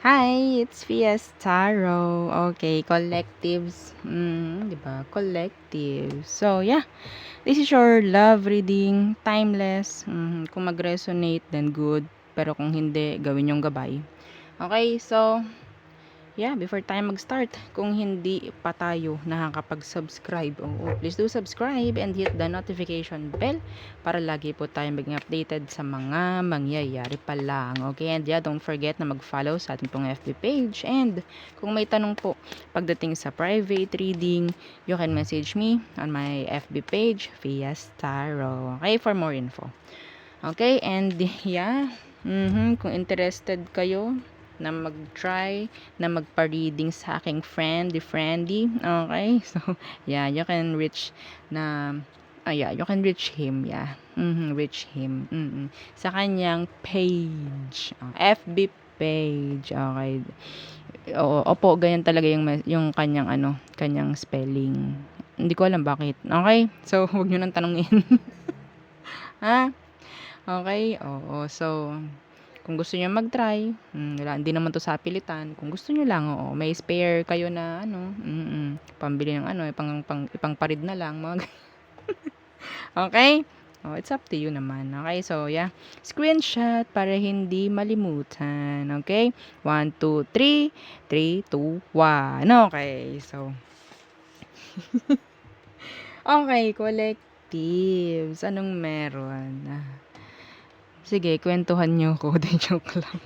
Hi, it's Fiestaro. Okay, collectives. 'Di ba? Collectives. So, yeah. This is your love reading, timeless. Kung mag-resonate, then good. Pero kung hindi, gawin yung gabay. Okay, so yeah, before tayo mag-start, kung hindi pa tayo nakakapag-subscribe, please do subscribe and hit the notification bell para lagi po tayo maging updated sa mga mangyayari pa lang. Okay, and yeah, don't forget na mag-follow sa ating pong FB page. And kung may tanong po pagdating sa private reading, you can message me on my FB page, Fiestaro. Okay, for more info. Okay, and yeah, kung interested kayo na mag-try, na magpa-reading sa aking friendy, okay? So, yeah, you can reach na, yeah, you can reach him, yeah. Reach him, sa kanyang page, FB page, okay? Oo, opo, ganyan talaga yung kanyang kanyang spelling. Hindi ko alam bakit. Okay? So, huwag niyo nang tanungin. Ha? Okay, oo. So, kung gusto niyo mag-try, wala hindi naman 'to sapilitan. Kung gusto niyo lang, oo, may spare kayo na pambili ng ipangparid na lang, mga okay? Oh, it's up to you naman. Okay, so yeah. Screenshot para hindi malimutan. Okay? 1, 2, 3. 3, 2, 1. Okay, so okay, collectives. Anong meron? Sige, kwentuhan niyo ko. Di joke lang.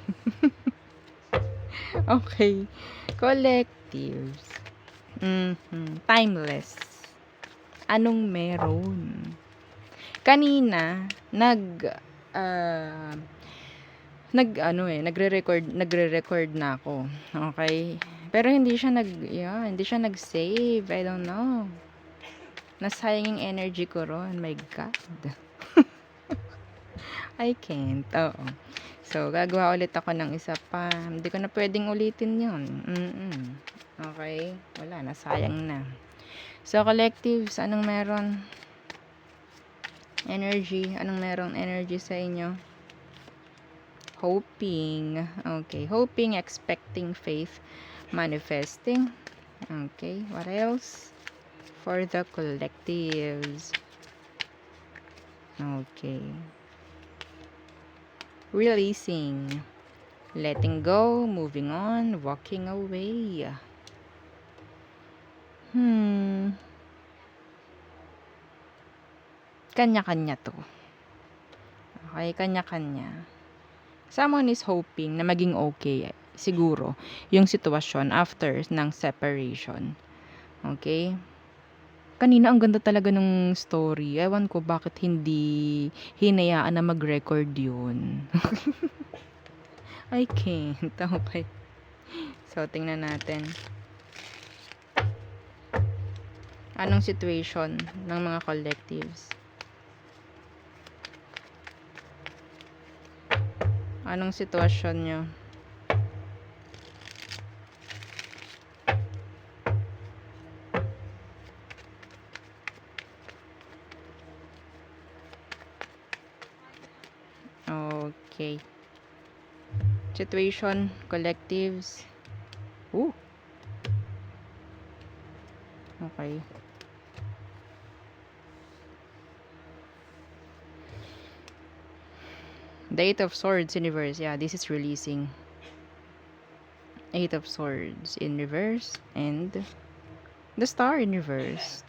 Okay. Collectives. Timeless. Anong meron? Kanina, ah, nagre-record na ako. Okay? Pero hindi siya nag-save. I don't know. Nasayang yung energy ko ron. My God. I can't. Oo. So, gagawa ulit ako ng isa pa. Hindi ko na pwedeng ulitin yun. Okay? Wala na. Sayang na. So, collectives, anong meron? Energy. Anong meron energy sa inyo? Hoping. Okay. Hoping, expecting, faith, manifesting. Okay. What else? For the collectives. Okay. Releasing. Letting go, moving on, walking away. Kanya-kanya to. Okay, kanya-kanya. Someone is hoping na maging okay, siguro, yung sitwasyon after ng separation. Okay? Kanina ang ganda talaga ng story. Ewan ko bakit hindi hinayaan na mag-record yun. I can't. Okay. So, tingnan natin. Anong situation ng mga collectives? Anong sitwasyon nyo? Okay. Situation, collectives. Ooh. Okay. The Eight of Swords in reverse. Yeah, this is releasing. Eight of Swords in reverse and the Star in reverse.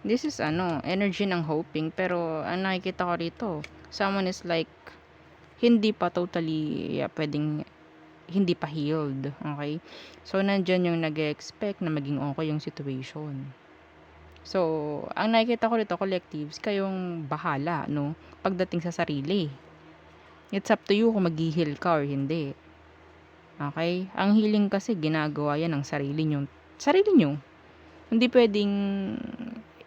This is energy ng hoping, pero ang nakikita ko rito, someone is like hindi pa totally pwedeng hindi pa healed. Okay? So nandyan yung nag-expect na maging okay yung situation. So, ang nakikita ko rito, collectives, kayong bahala, no? Pagdating sa sarili. It's up to you kung mag-heal ka or hindi. Okay? Ang healing kasi, ginagawa yan ng sarili nyo. Sarili nyo. Hindi pwedeng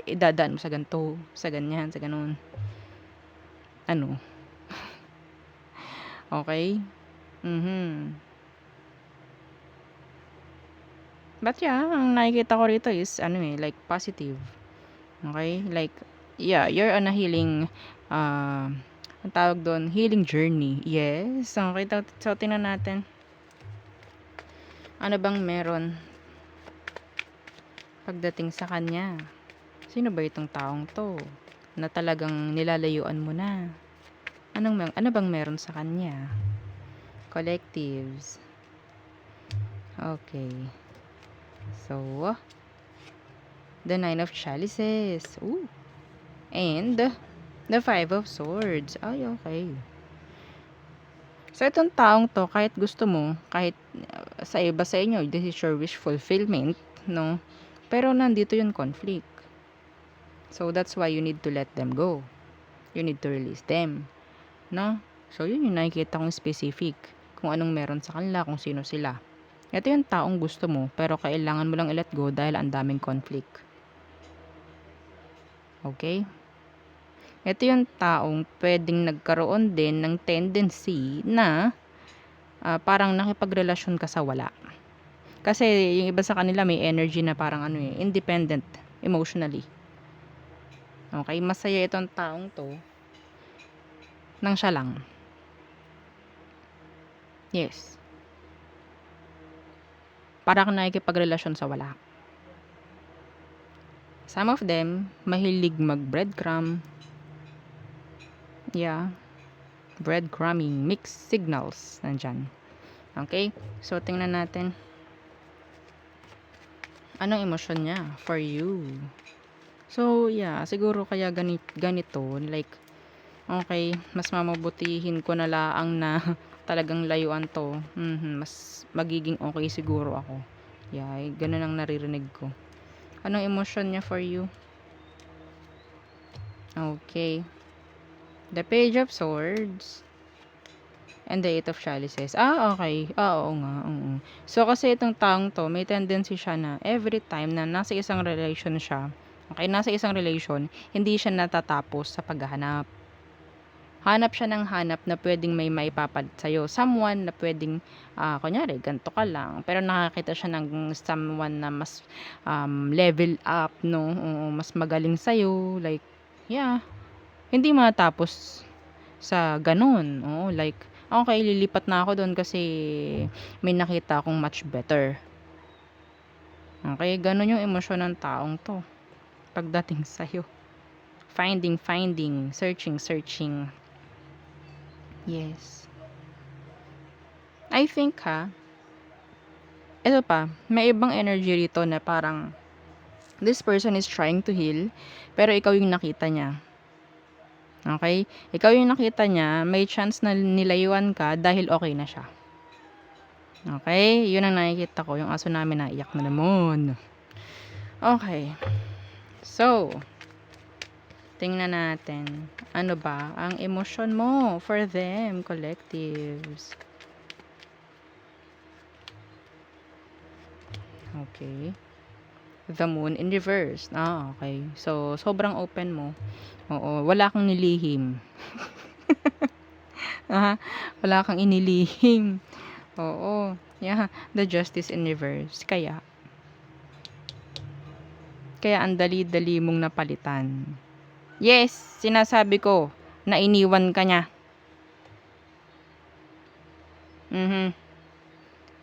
idadaan mo sa ganito, sa ganyan, sa ganun. Ano? Okay? But yeah, ang nakikita ko rito is, like, positive. Okay? Like, yeah, you're on a healing, ang tawag doon, healing journey. Yes. Okay, so tingnan natin. Ano bang meron pagdating sa kanya? Sino ba itong taong to na talagang nilalayuan mo na? Ano bang meron sa kanya? Collectives. Okay. So, the Nine of Chalices. Ooh. And the Five of Swords. Ay, okay. So, itong taong to, kahit gusto mo, kahit sa iba sa inyo, this is your wish fulfillment, no? Pero nandito yung conflict. So, that's why you need to let them go. You need to release them. No? So, yun yung nakikita kong specific. Kung anong meron sa kanila, kung sino sila. Ito yung taong gusto mo, pero kailangan mo lang i-let go dahil ang daming conflict. Okay? Ito yung taong pwedeng nagkaroon din ng tendency na parang nakipagrelasyon ka sa wala. Kasi yung iba sa kanila may energy na parang independent emotionally. Okay? Masaya itong taong to nang siya lang. Yes. Para kang nakikipagrelasyon sa wala. Some of them, mahilig mag-breadcrumb. Yeah. Breadcrumbing. Mixed signals. Nandyan. Okay? So, tingnan natin. Anong emosyon niya for you? So, yeah. Siguro kaya ganito. Like, okay, mas mamabutihin ko na laang na talagang layuan to. Mas magiging okay siguro ako. Yeah, ganun ang naririnig ko. Anong emosyon niya for you? Okay. The Page of Swords. And the Eight of Chalices. Okay. Oo nga. So, kasi itong taong to, may tendency siya na every time na nasa isang relation siya, okay, nasa isang relation, hindi siya natatapos sa paghahanap. Hanap siya ng hanap na pwedeng may maipapalit sa'yo. Someone na pwedeng, kunyari, ganito ka lang. Pero nakakita siya ng someone na mas level up, no? Mas magaling sa'yo. Like, yeah. Hindi matapos sa ganun. Like, okay, lilipat na ako doon kasi may nakita akong much better. Okay, ganun yung emosyon ng taong to. Pagdating sa'yo. Finding, searching. Yes. I think ito pa, may ibang energy rito na parang this person is trying to heal, pero ikaw yung nakita niya. Okay? Ikaw yung nakita niya, may chance na nilayuan ka dahil okay na siya. Okay? Yun ang nakikita ko. Yung aso namin naiyak na naman. Okay. So, tingnan natin. Ano ba ang emosyon mo for them, collectives? Okay. The Moon in reverse. Okay. So, sobrang open mo. Oo. Wala kang nilihim. Wala kang inilihim. Oo. Yeah. The Justice in reverse. Kaya ang dali-dali mong napalitan. Yes, sinasabi ko na iniwan ka niya.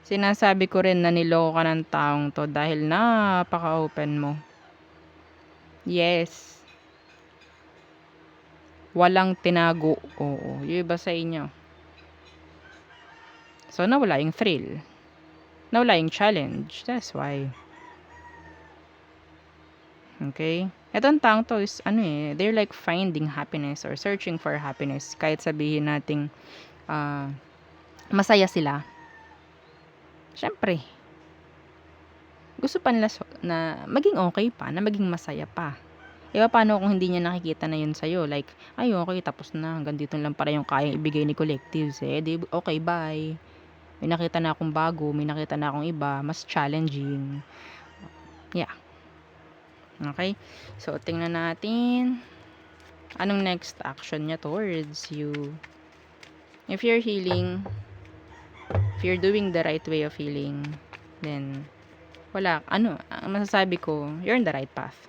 Sinasabi ko rin na niloko ka ng taong to dahil napaka-open mo. Yes. Walang tinago. Oo. Yung iba sa inyo. So, nawala yung thrill. Nawala yung challenge. That's why. Okay? Etong taong to is, they're like finding happiness or searching for happiness. Kahit sabihin nating masaya sila. Syempre, gusto pa nila na maging okay pa, na maging masaya pa. Iba paano kung hindi niya nakikita na yun sa'yo? Like, ay okay, tapos na. Hanggang dito lang para yung kayang ibigay ni collectives. Di, okay, bye. May nakita na akong bago, may nakita na akong iba, mas challenging. Yeah. Okay? So, tingnan natin. Anong next action niya towards you? If you're healing, if you're doing the right way of healing, then, ang masasabi ko, you're in the right path.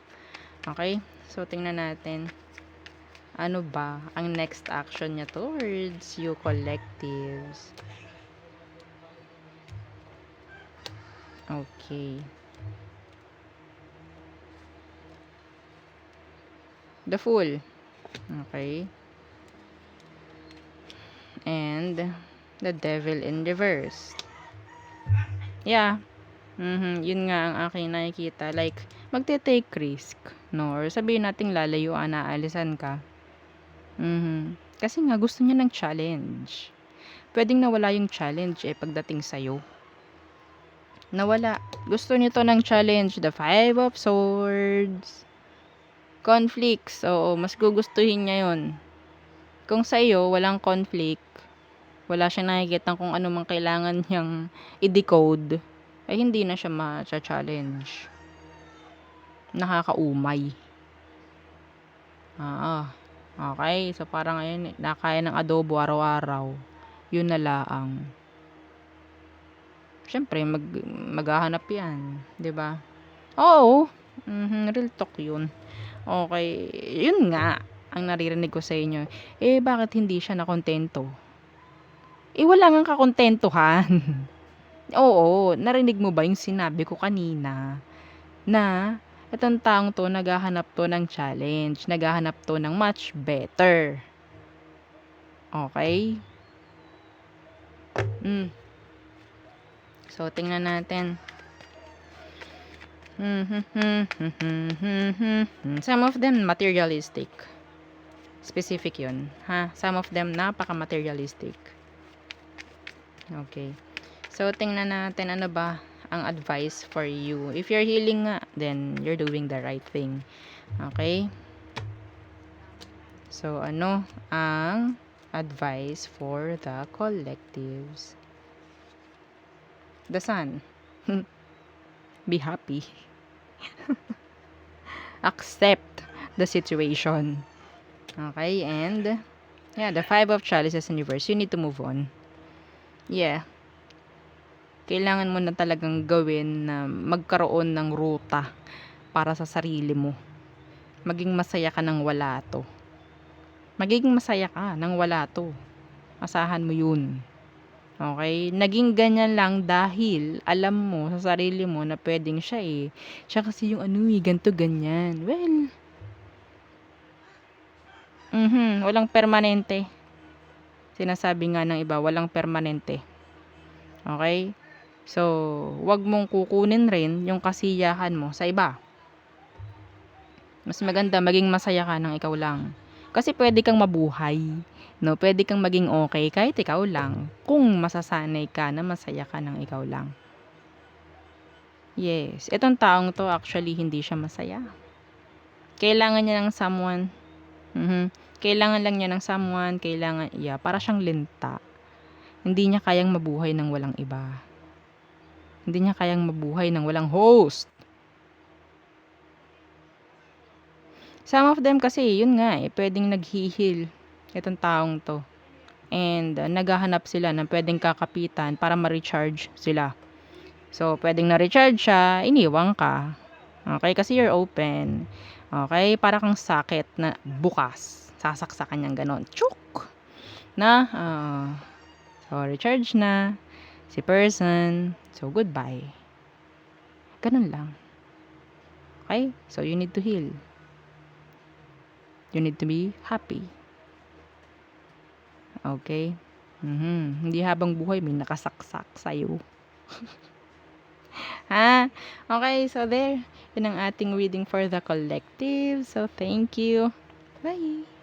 Okay? So, tingnan natin. Ano ba ang next action niya towards you, collectives? Okay. The Fool. Okay. And The Devil in Reverse. Yeah. Yun nga ang aking nakikita. Like, magte-take risk. No? Or sabihin nating lalayuan, aalisan ka. Kasi nga, gusto niya ng challenge. Pwedeng nawala yung challenge pagdating sa'yo. Nawala. Gusto nito ng challenge. The Five of Swords. Conflicts. Oo, mas gugustuhin niya yun. Kung sa iyo, walang conflict, wala siyang nakikita kung ano mang kailangan niyang i-decode, ay hindi na siya ma-challenge. Nakakaumay. Okay. So, parang ngayon, nakaya ng adobo araw-araw. Yun na laang. Siyempre, maghahanap yan. 'Di ba? Oo. Real talk yun. Okay. Yun nga, ang naririnig ko sa inyo. Bakit hindi siya nakontento? Wala ngang kakontentuhan. Oo, narinig mo ba yung sinabi ko kanina na itong taong 'to naghahanap 'to ng challenge, naghahanap 'to ng much better. Okay? So, tingnan natin. Some of them materialistic. Specific yun. Some of them napaka-materialistic. Okay. So, tingnan natin ano ba ang advice for you. If you're healing nga, then you're doing the right thing. Okay? So, ano ang advice for the collectives? The Sun. Be happy. Accept the situation. Okay? And, yeah, the Five of Chalices in reverse. You need to move on. Yeah. Kailangan mo na talagang gawin na magkaroon ng ruta para sa sarili mo. Maging masaya ka nang wala to. Magiging masaya ka nang wala to. Asahan mo yun. Okay? Naging ganyan lang dahil alam mo sa sarili mo na pwedeng siya Siya kasi yung ganto ganyan. Well, walang permanente. Sinasabi nga ng iba, walang permanente. Okay? So, wag mong kukunin rin yung kasiyahan mo sa iba. Mas maganda maging masaya ka ng ikaw lang. Kasi pwede kang mabuhay, no? Pwede kang maging okay kahit ikaw lang. Kung masasanay ka na masaya ka ng ikaw lang. Yes, itong taong to actually hindi siya masaya. Kailangan niya ng someone. Kailangan lang niya ng someone, para siyang linta. Hindi niya kayang mabuhay ng walang iba. Hindi niya kayang mabuhay ng walang host. Some of them kasi, yun nga pwedeng naghihil itong taong to. And naghahanap sila ng pwedeng kakapitan para ma-recharge sila. So, pwedeng na-recharge siya, iniwang ka. Okay, kasi you're open. Okay, para kang sakit na bukas. Sasaksakan niyang ganon. Chuk! Na, so, recharge na si person. So, goodbye. Ganun lang. Okay? So, you need to heal. You need to be happy. Okay? Hindi habang buhay may nakasaksak sa'yo. Okay, so there. Yun ang ating reading for the collective. So, thank you. Bye!